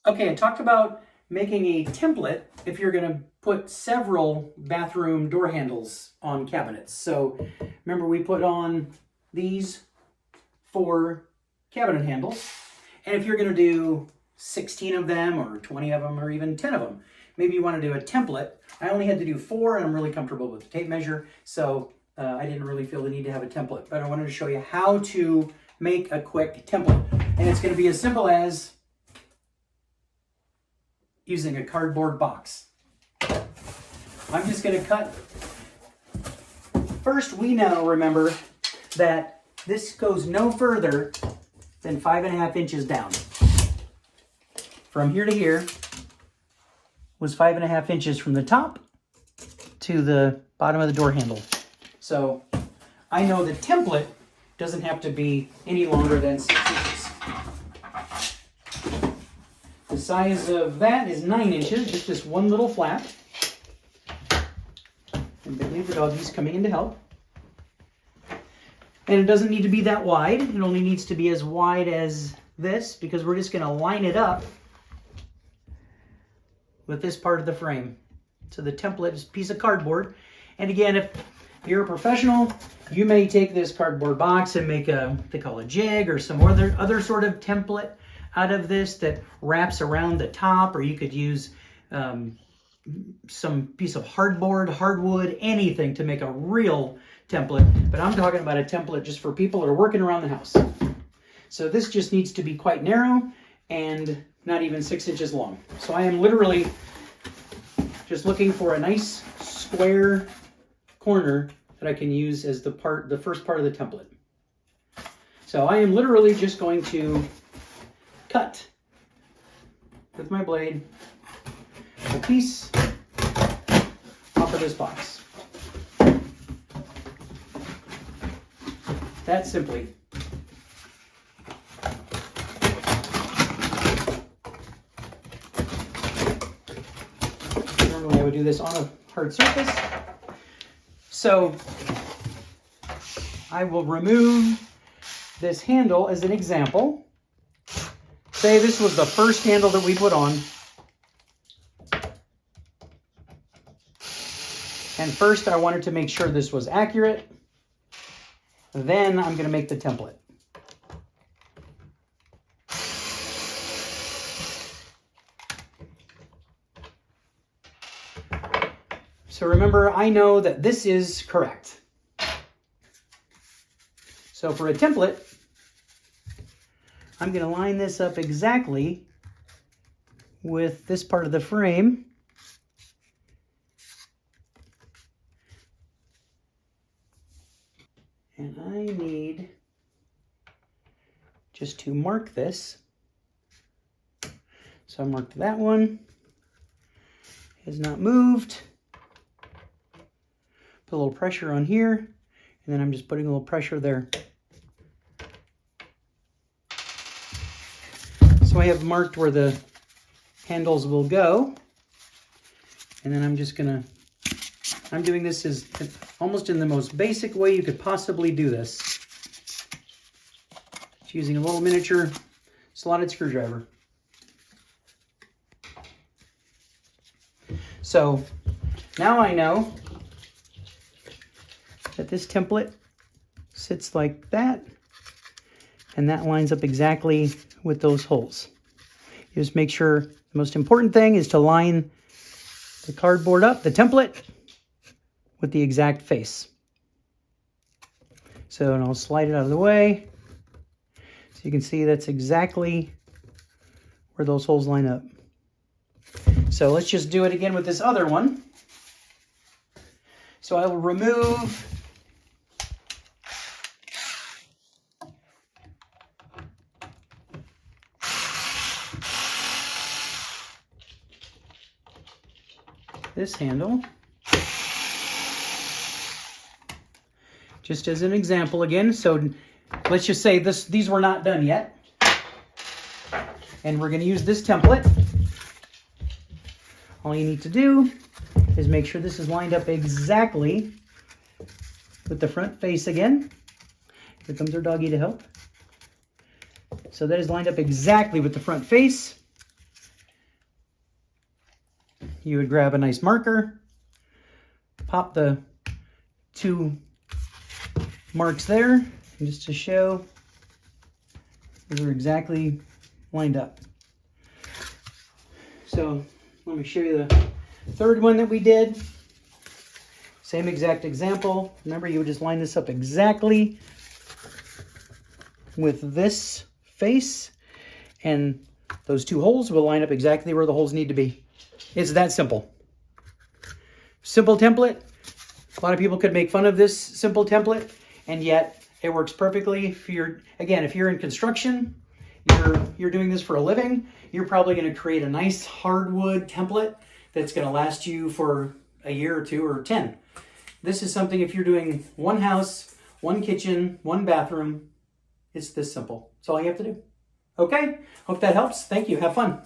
Okay, I talked about making a template if you're going to put several bathroom door handles on cabinets. So remember we put on these 4 cabinet handles. And if you're going to do 16 of them or 20 of them or even 10 of them, maybe you want to do a template. I only had to do 4 and I'm really comfortable with the tape measure. So I didn't really feel the need to have a template. But I wanted to show you how to make a quick template. And it's going to be as simple as using a cardboard box. I'm just going to cut. First, we now remember that this goes no further than 5.5 inches down. From here to here was 5.5 inches from the top to the bottom of the door handle. So I know the template doesn't have to be any longer than 6 inches. The size of that is 9 inches, just this one little flap. And Billy the doggy's coming in to help. And it doesn't need to be that wide. It only needs to be as wide as this because we're just going to line it up with this part of the frame. So the template is a piece of cardboard. And again, if you're a professional, you may take this cardboard box and make what they call a jig or some other sort of template out of this that wraps around the top, or you could use some piece of hardwood, anything to make a real template. But I'm talking about a template just for people that are working around the house. So this just needs to be quite narrow and not even 6 inches long. So I am literally just looking for a nice square corner that I can use as the first part of the template. So I am literally just going to cut with my blade a piece off of this box. That simply. Normally I would do this on a hard surface. So I will remove this handle as an example. Say this was the first handle that we put on. And first I wanted to make sure this was accurate. Then I'm going to make the template. So remember, I know that this is correct. So for a template, I'm going to line this up exactly with this part of the frame. And I need just to mark this. So I marked that one. Has not moved. Put a little pressure on here, and then I'm just putting a little pressure there. So I have marked where the handles will go. And then I'm just gonna, I'm doing this as almost in the most basic way you could possibly do this. Just using a little miniature slotted screwdriver. So now I know that this template sits like that, and that lines up exactly with those holes. You just make sure, the most important thing is to line the cardboard up, the template, with the exact face. So, and I'll slide it out of the way. So you can see that's exactly where those holes line up. So let's just do it again with this other one. So I will remove this handle. Just as an example again, so let's just say these were not done yet. And we're going to use this template. All you need to do is make sure this is lined up exactly with the front face again. Here comes our doggy to help. So that is lined up exactly with the front face. you would grab a nice marker, pop the 2 marks there, just to show those are exactly lined up. So let me show you the third one that we did. Same exact example. Remember, you would just line this up exactly with this face, and those 2 holes will line up exactly where the holes need to be. It's that simple. Simple template. A lot of people could make fun of this simple template, and yet it works perfectly. If you're in construction, you're doing this for a living, you're probably going to create a nice hardwood template that's going to last you for a year or 2 or 10. This is something, if you're doing 1 house, 1 kitchen, 1 bathroom, it's this simple. That's all you have to do. Okay, hope that helps. Thank you. Have fun.